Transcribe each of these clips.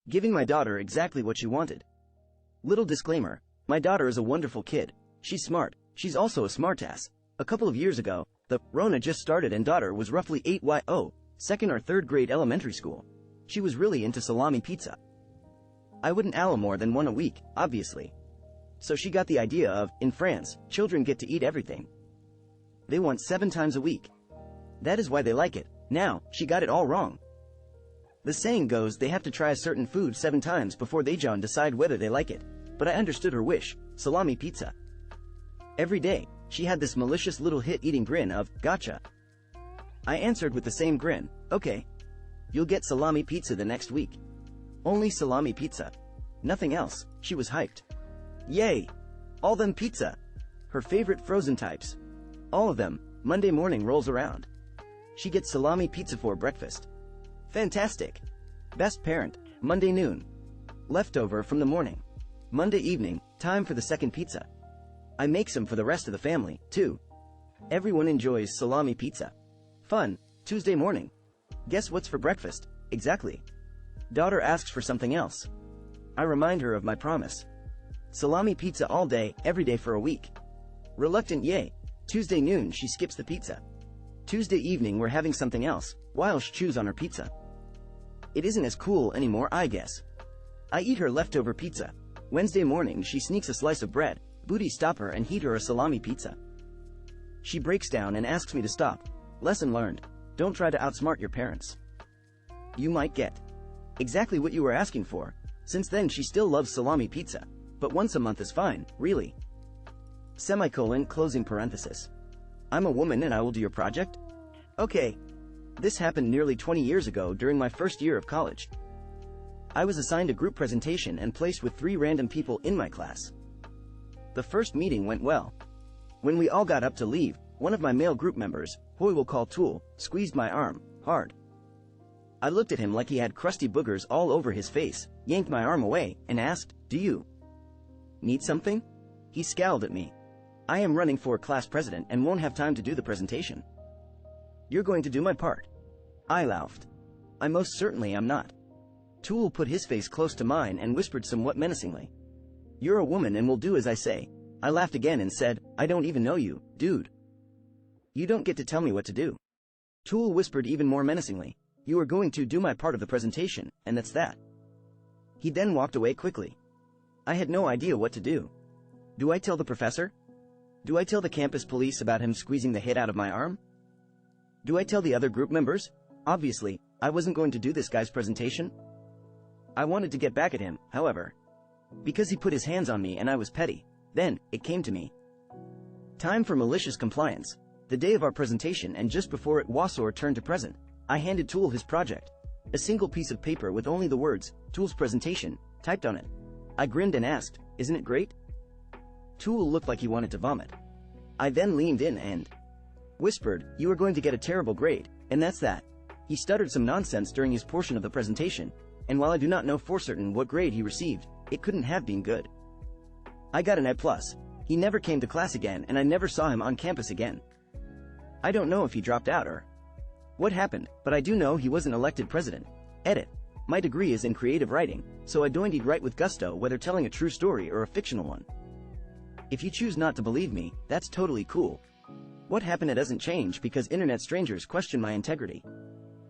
giving my daughter exactly what she wanted. Little disclaimer, my daughter is a wonderful kid. She's smart, she's also a smartass. A couple of years ago, the Rona just started and daughter was roughly 8 second or third grade elementary school. She was really into salami pizza. I wouldn't allow more than one a week, obviously. So she got the idea of, in France, children get to eat everything. They want 7 times a week. That is why they like it. Now, she got it all wrong. The saying goes they have to try a certain food 7 times before they decide whether they like it. But I understood her wish, salami pizza. Every day, she had this malicious little hit-eating grin of, gotcha. I answered with the same grin, okay. You'll get salami pizza the next week. Only salami pizza. Nothing else. She was hyped. Yay! All them pizza. Her favorite frozen types. All of them. Monday morning rolls around. She gets salami pizza for breakfast. Fantastic. Best parent. Monday noon. Leftover from the morning. Monday evening, time for the second pizza. I make some for the rest of the family, too. Everyone enjoys salami pizza. Fun. Tuesday morning. Guess what's for breakfast? Exactly. Daughter asks for something else. I remind her of my promise. Salami pizza all day, every day for a week. Reluctant yay. Tuesday noon she skips the pizza. Tuesday evening we're having something else, while she chews on her pizza. It isn't as cool anymore, I guess. I eat her leftover pizza. Wednesday morning she sneaks a slice of bread, booty stop her and heat her a salami pizza. She breaks down and asks me to stop. Lesson learned. Don't try to outsmart your parents. You might get exactly what you were asking for. Since then she still loves salami pizza. But once a month is fine, really. Closing parenthesis. I'm a woman and I will do your project? Okay. This happened nearly 20 years ago during my first year of college. I was assigned a group presentation and placed with 3 random people in my class. The first meeting went well. When we all got up to leave, one of my male group members, who we will call Tool, squeezed my arm, hard. I looked at him like he had crusty boogers all over his face, yanked my arm away, and asked, "Do you need something?" He scowled at me. "I am running for class president and won't have time to do the presentation." "You're going to do my part." I laughed. "I most certainly am not." Tool put his face close to mine and whispered somewhat menacingly, "You're a woman and will do as I say." I laughed again and said, "I don't even know you, dude. You don't get to tell me what to do." Tool whispered even more menacingly, "You are going to do my part of the presentation, and that's that." He then walked away quickly. I had no idea what to do. Do I tell the professor? Do I tell the campus police about him squeezing the head out of my arm? Do I tell the other group members? Obviously, I wasn't going to do this guy's presentation. I wanted to get back at him, however, because he put his hands on me and I was petty. Then, it came to me. Time for malicious compliance. The day of our presentation and just before it was our turn to present, I handed Tool his project. A single piece of paper with only the words, "Tool's presentation," typed on it. I grinned and asked, "Isn't it great?" Tool looked like he wanted to vomit. I then leaned in and whispered, "You are going to get a terrible grade, and that's that." He stuttered some nonsense during his portion of the presentation, and while I do not know for certain what grade he received, it couldn't have been good. I got an A+. He never came to class again and I never saw him on campus again. I don't know if he dropped out or what happened, but I do know he wasn't elected president. Edit. My degree is in creative writing, so I doin'd write with gusto whether telling a true story or a fictional one. If you choose not to believe me, that's totally cool. What happened doesn't change because internet strangers question my integrity.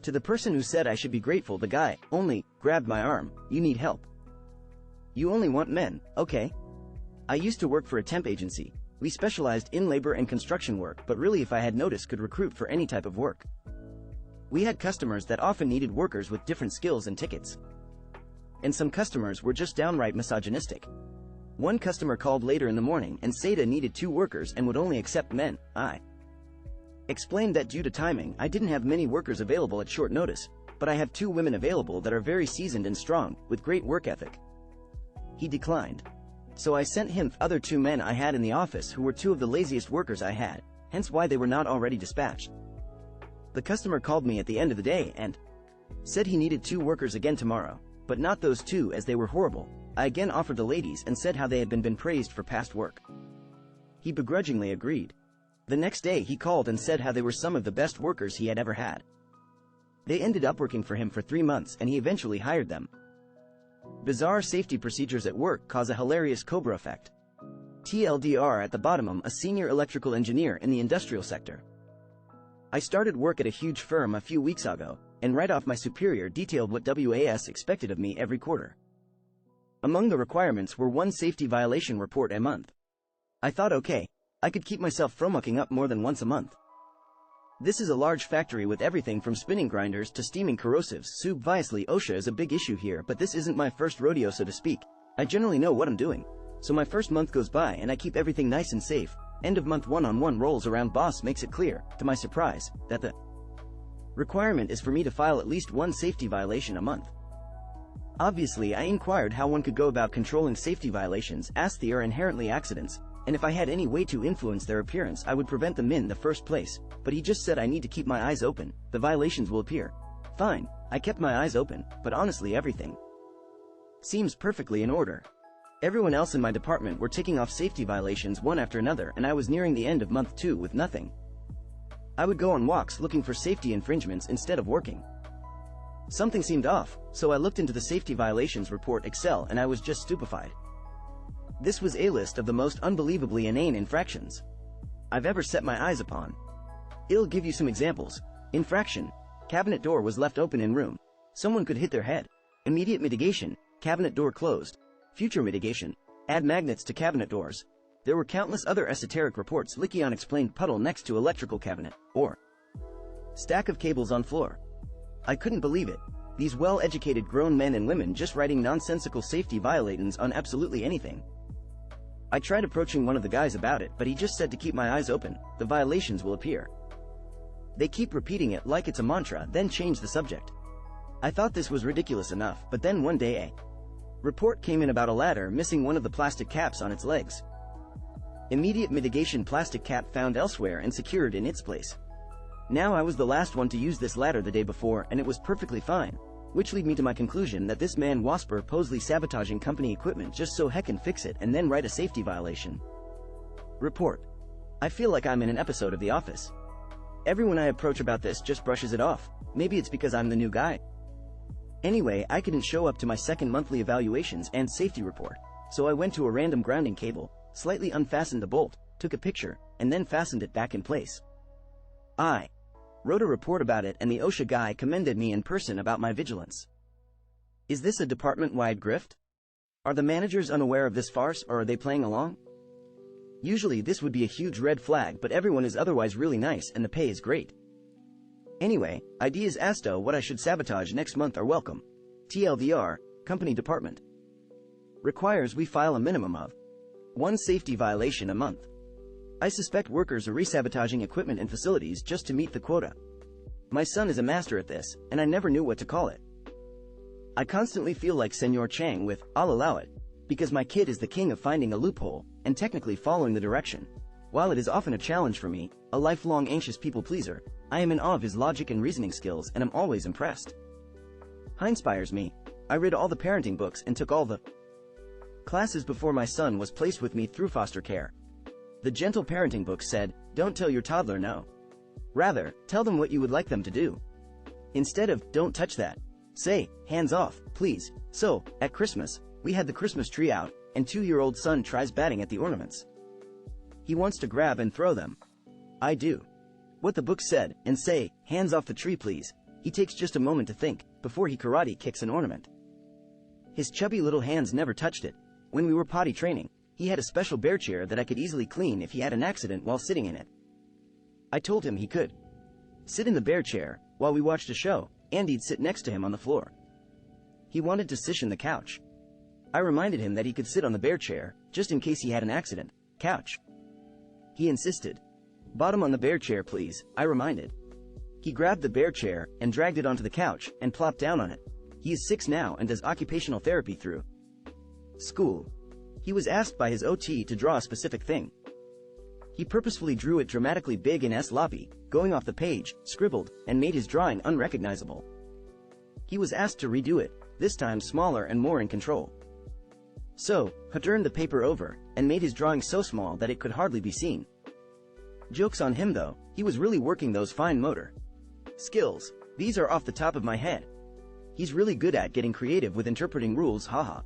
To the person who said I should be grateful, the guy only grabbed my arm. "You need help. You only want men, okay?" I used to work for a temp agency. We specialized in labor and construction work, but really if I had noticed could recruit for any type of work. We had customers that often needed workers with different skills and tickets. And some customers were just downright misogynistic. One customer called later in the morning and said they needed 2 workers and would only accept men. I explained that due to timing, I didn't have many workers available at short notice, but I have 2 women available that are very seasoned and strong, with great work ethic. He declined. So I sent him other 2 men I had in the office who were 2 of the laziest workers I had, hence why they were not already dispatched. The customer called me at the end of the day and said he needed 2 workers again tomorrow, but not those 2 as they were horrible. I again offered the ladies and said how they had been praised for past work. He begrudgingly agreed. The next day he called and said how they were some of the best workers he had ever had. They ended up working for him for 3 months and he eventually hired them. Bizarre safety procedures at work cause a hilarious Cobra effect. TLDR at the bottom. I'm a senior electrical engineer in the industrial sector. I started work at a huge firm a few weeks ago, and right off my superior detailed what WAS expected of me every quarter. Among the requirements were one safety violation report a month. I thought, okay, I could keep myself from mucking up more than once a month. This is a large factory with everything from spinning grinders to steaming corrosives. Obviously OSHA is a big issue here, but this isn't my first rodeo, so to speak. I generally know what I'm doing. So my first month goes by and I keep everything nice and safe. End of month one-on-one rolls around. Boss makes it clear, to my surprise, that the requirement is for me to file at least one safety violation a month. Obviously, I inquired how one could go about controlling safety violations, as they are inherently accidents, and if I had any way to influence their appearance I would prevent them in the first place, but he just said I need to keep my eyes open, the violations will appear. Fine, I kept my eyes open, but honestly everything seems perfectly in order. Everyone else in my department were ticking off safety violations one after another, and I was nearing the end of month 2 with nothing. I would go on walks looking for safety infringements instead of working. Something seemed off, so I looked into the safety violations report Excel and I was just stupefied. This was a list of the most unbelievably inane infractions I've ever set my eyes upon. It'll give you some examples. Infraction: cabinet door was left open in room. Someone could hit their head. Immediate mitigation: cabinet door closed. Future mitigation: add magnets to cabinet doors. There were countless other esoteric reports. Licky unexplained puddle next to electrical cabinet, or stack of cables on floor. I couldn't believe it. These well-educated grown men and women just writing nonsensical safety violations on absolutely anything. I tried approaching one of the guys about it, but he just said to keep my eyes open, the violations will appear. They keep repeating it like it's a mantra, then change the subject. I thought this was ridiculous enough, but then one day a report came in about a ladder missing one of the plastic caps on its legs. Immediate mitigation: plastic cap found elsewhere and secured in its place. Now I was the last one to use this ladder the day before and it was perfectly fine, which lead me to my conclusion that this man was purposely sabotaging company equipment just so heck can fix it and then write a safety violation report. I feel like I'm in an episode of The Office. Everyone I approach about this just brushes it off. Maybe it's because I'm the new guy. Anyway, I couldn't show up to my second monthly evaluations and safety report, so I went to a random grounding cable, slightly unfastened the bolt, took a picture, and then fastened it back in place. I wrote a report about it and the OSHA guy commended me in person about my vigilance. Is this a department-wide grift? Are the managers unaware of this farce, or are they playing along? Usually this would be a huge red flag, but everyone is otherwise really nice and the pay is great. Anyway, ideas as to what I should sabotage next month are welcome. TLDR, company department requires we file a minimum of one safety violation a month. I suspect workers are re-sabotaging equipment and facilities just to meet the quota. My son is a master at this, and I never knew what to call it. I constantly feel like Senor Chang with "I'll allow it," because my kid is the king of finding a loophole and technically following the direction. While it is often a challenge for me, a lifelong anxious people pleaser, I am in awe of his logic and reasoning skills and am always impressed. He inspires me. I read all the parenting books and took all the classes before my son was placed with me through foster care. The gentle parenting book said, don't tell your toddler no. Rather, tell them what you would like them to do. Instead of, don't touch that, say, hands off, please. So, at Christmas, we had the Christmas tree out, and 2-year-old son tries batting at the ornaments. He wants to grab and throw them. I do what the book said, and say, hands off the tree please. He takes just a moment to think, before he karate kicks an ornament. His chubby little hands never touched it. When we were potty training, he had a special bear chair that I could easily clean if he had an accident while sitting in it. I told him he could sit in the bear chair while we watched a show, and he'd sit next to him on the floor. He wanted to sit on the couch. I reminded him that he could sit on the bear chair, just in case he had an accident. Couch. He insisted. Bottom on the bear chair please, I reminded. He grabbed the bear chair and dragged it onto the couch and plopped down on it. He is 6 now and does occupational therapy through school. He was asked by his OT to draw a specific thing. He purposefully drew it dramatically big and sloppy, going off the page, scribbled, and made his drawing unrecognizable. He was asked to redo it, this time smaller and more in control. So, he turned the paper over, and made his drawing so small that it could hardly be seen. Joke's on him though, he was really working those fine motor skills. These are off the top of my head. He's really good at getting creative with interpreting rules, haha.